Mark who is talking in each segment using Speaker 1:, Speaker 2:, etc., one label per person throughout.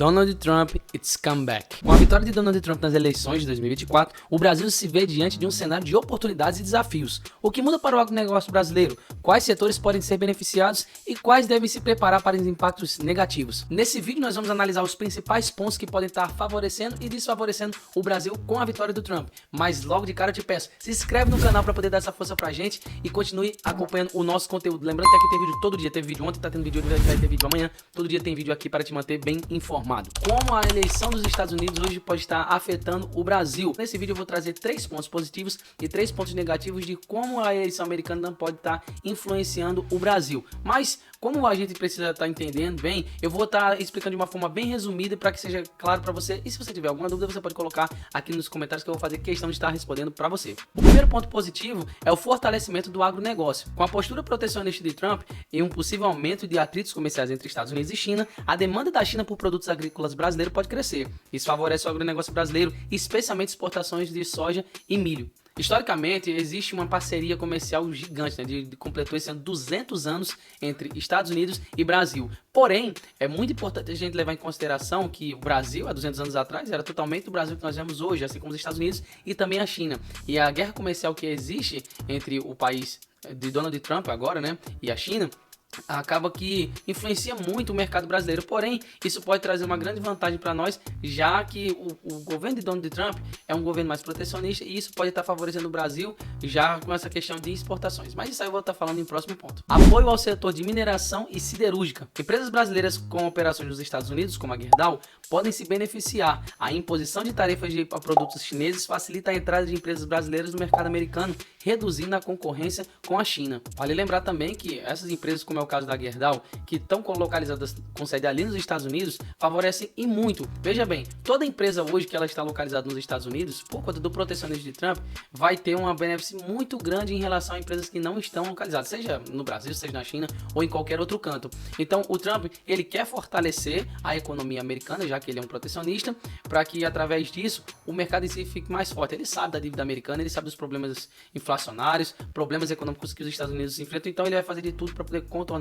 Speaker 1: Donald Trump, it's comeback. Com a vitória de Donald Trump nas eleições de 2024, o Brasil se vê diante de um cenário de oportunidades e desafios. O que muda para o agronegócio brasileiro? Quais setores podem ser beneficiados e quais devem se preparar para os impactos negativos? Nesse vídeo nós vamos analisar os principais pontos que podem estar favorecendo e desfavorecendo o Brasil com a vitória do Trump. Mas logo de cara eu te peço, se inscreve no canal para poder dar essa força pra gente e continue acompanhando o nosso conteúdo. Lembrando que aqui tem vídeo todo dia, teve vídeo ontem, tá tendo vídeo hoje, vai ter vídeo amanhã. Todo dia tem vídeo aqui para te manter bem informado. Como a eleição dos Estados Unidos hoje pode estar afetando o Brasil. Nesse vídeo eu vou trazer 3 pontos positivos e 3 pontos negativos de como a eleição americana não pode estar influenciando o Brasil. Mas como a gente precisa estar entendendo bem, eu vou estar explicando de uma forma bem resumida para que seja claro para você. E se você tiver alguma dúvida, você pode colocar aqui nos comentários que eu vou fazer questão de estar respondendo para você. O primeiro ponto positivo é o fortalecimento do agronegócio. Com a postura protecionista de Trump e um possível aumento de atritos comerciais entre Estados Unidos e China, a demanda da China por produtos agrícolas brasileiros pode crescer. Isso favorece o agronegócio brasileiro, especialmente exportações de soja e milho. Historicamente, existe uma parceria comercial gigante, né, completou esse ano 200 anos entre Estados Unidos e Brasil. Porém, é muito importante a gente levar em consideração que o Brasil, há 200 anos atrás, era totalmente o Brasil que nós vemos hoje, assim como os Estados Unidos e também a China. E a guerra comercial que existe entre o país de Donald Trump agora, né, e a China, acaba que influencia muito o mercado brasileiro. Porém, isso pode trazer uma grande vantagem para nós, já que o governo de Donald Trump é um governo mais protecionista e isso pode estar favorecendo o Brasil já com essa questão de exportações. Mas isso aí eu vou estar falando em próximo ponto. Apoio ao setor de mineração e siderúrgica. Empresas brasileiras com operações nos Estados Unidos, como a Gerdau, podem se beneficiar. A imposição de tarifas de produtos chineses facilita a entrada de empresas brasileiras no mercado americano, reduzindo a concorrência com a China. Vale lembrar também que essas empresas, como é o caso da Gerdau, que estão localizadas com sede ali nos Estados Unidos, favorecem e muito. Veja bem, toda empresa hoje que ela está localizada nos Estados Unidos, por conta do protecionismo de Trump, vai ter uma benefício muito grande em relação a empresas que não estão localizadas, seja no Brasil, seja na China ou em qualquer outro canto. Então o Trump, ele quer fortalecer a economia americana, já que ele é um protecionista, para que através disso o mercado em si fique mais forte. Ele sabe da dívida americana, ele sabe dos problemas inflacionários, problemas econômicos que os Estados Unidos enfrentam, então ele vai fazer de tudo para poder contornar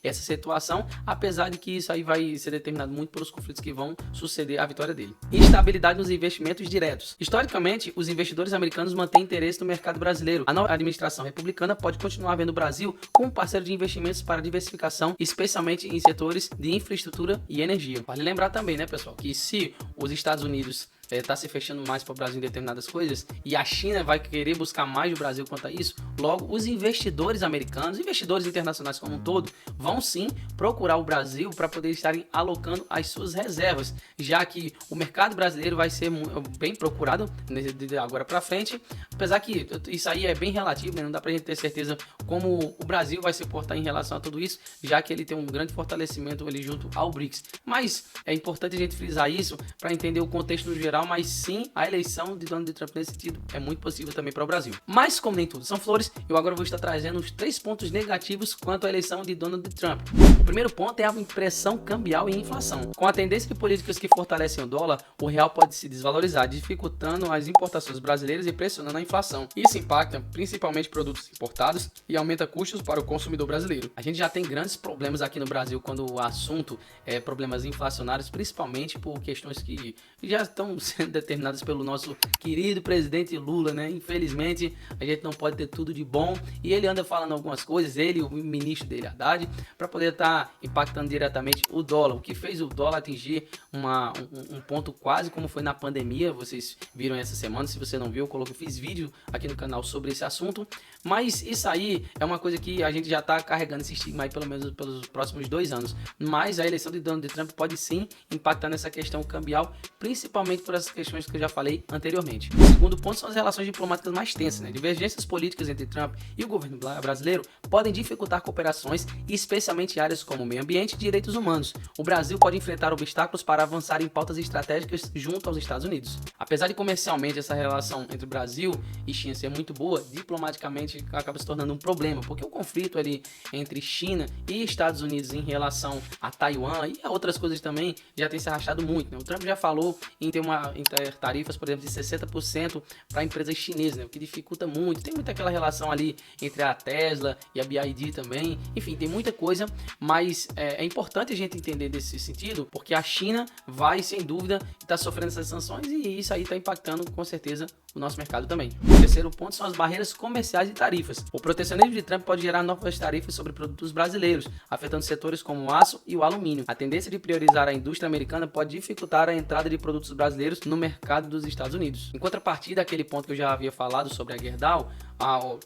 Speaker 1: essa situação, apesar de que isso aí vai ser determinado muito pelos conflitos que vão suceder à vitória dele. Instabilidade nos investimentos diretos. Historicamente, os investidores americanos mantêm interesse no mercado brasileiro. A nova administração republicana pode continuar vendo o Brasil como parceiro de investimentos para diversificação, especialmente em setores de infraestrutura e energia. Vale lembrar também, né, pessoal, que se os Estados Unidos está se fechando mais para o Brasil em determinadas coisas e a China vai querer buscar mais do Brasil quanto a isso, logo os investidores americanos, investidores internacionais como um todo, vão sim procurar o Brasil para poder estarem alocando as suas reservas, já que o mercado brasileiro vai ser bem procurado de agora para frente, apesar que isso aí é bem relativo, né? Não dá para a gente ter certeza como o Brasil vai se portar em relação a tudo isso, já que ele tem um grande fortalecimento ali junto ao BRICS. Mas é importante a gente frisar isso para entender o contexto no geral, mas sim, a eleição de Donald Trump nesse sentido é muito possível também para o Brasil. Mas como nem tudo são flores, eu agora vou estar trazendo os 3 pontos negativos quanto à eleição de Donald Trump. O primeiro ponto é a impressão cambial e inflação. Com a tendência de políticas que fortalecem o dólar, o real pode se desvalorizar, dificultando as importações brasileiras e pressionando a inflação. Isso impacta principalmente produtos importados e aumenta custos para o consumidor brasileiro. A gente já tem grandes problemas aqui no Brasil quando o assunto é problemas inflacionários, principalmente por questões que já estão sendo determinadas pelo nosso querido presidente Lula, né? Infelizmente, a gente não pode ter tudo de bom e ele anda falando algumas coisas, ele e o ministro dele, Haddad, para poder estar impactando diretamente o dólar, o que fez o dólar atingir um ponto quase como foi na pandemia. Vocês viram essa semana, se você não viu, eu fiz vídeo aqui no canal sobre esse assunto, mas isso aí é uma coisa que a gente já está carregando esse estigma aí pelo menos pelos próximos 2 anos, mas a eleição de Donald Trump pode sim impactar nessa questão cambial, principalmente por essas questões que eu já falei anteriormente. O segundo ponto são as relações diplomáticas mais tensas, né? Divergências políticas entre Trump e o governo brasileiro podem dificultar cooperações, especialmente em áreas como meio ambiente e direitos humanos. O Brasil pode enfrentar obstáculos para avançar em pautas estratégicas junto aos Estados Unidos. Apesar de comercialmente essa relação entre o Brasil e China ser muito boa, diplomaticamente acaba se tornando um problema, porque o conflito ali entre China e Estados Unidos em relação a Taiwan e a outras coisas também já tem se arrastado muito, né? O Trump já falou em ter tarifas, por exemplo, de 60% para empresas chinesas, né? O que dificulta muito. Tem muita aquela relação ali entre a Tesla e a BYD também. Enfim, tem muita coisa, mas é importante a gente entender desse sentido, porque a China vai, sem dúvida, estar sofrendo essas sanções e isso aí está impactando, com certeza, o nosso mercado também. O terceiro ponto são as barreiras comerciais e tarifas. O protecionismo de Trump pode gerar novas tarifas sobre produtos brasileiros, afetando setores como o aço e o alumínio. A tendência de priorizar a indústria americana pode dificultar a entrada de produtos brasileiros no mercado dos Estados Unidos. Em contrapartida, aquele ponto que eu já havia falado sobre a Gerdau,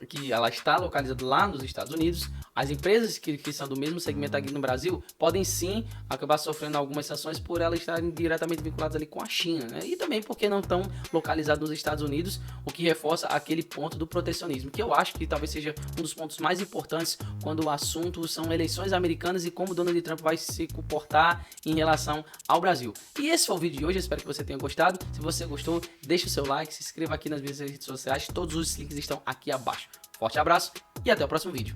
Speaker 1: que ela está localizada lá nos Estados Unidos, as empresas que são do mesmo segmento aqui no Brasil podem sim acabar sofrendo algumas sanções por elas estarem diretamente vinculadas ali com a China, né? E também porque não estão localizadas nos Estados Unidos, o que reforça aquele ponto do protecionismo, que eu acho que talvez seja um dos pontos mais importantes quando o assunto são eleições americanas e como Donald Trump vai se comportar em relação ao Brasil. E esse foi o vídeo de hoje, eu espero que você tenha gostado. Se você gostou, deixa o seu like, se inscreva aqui nas minhas redes sociais, todos os links estão aqui abaixo. Forte abraço e até o próximo vídeo.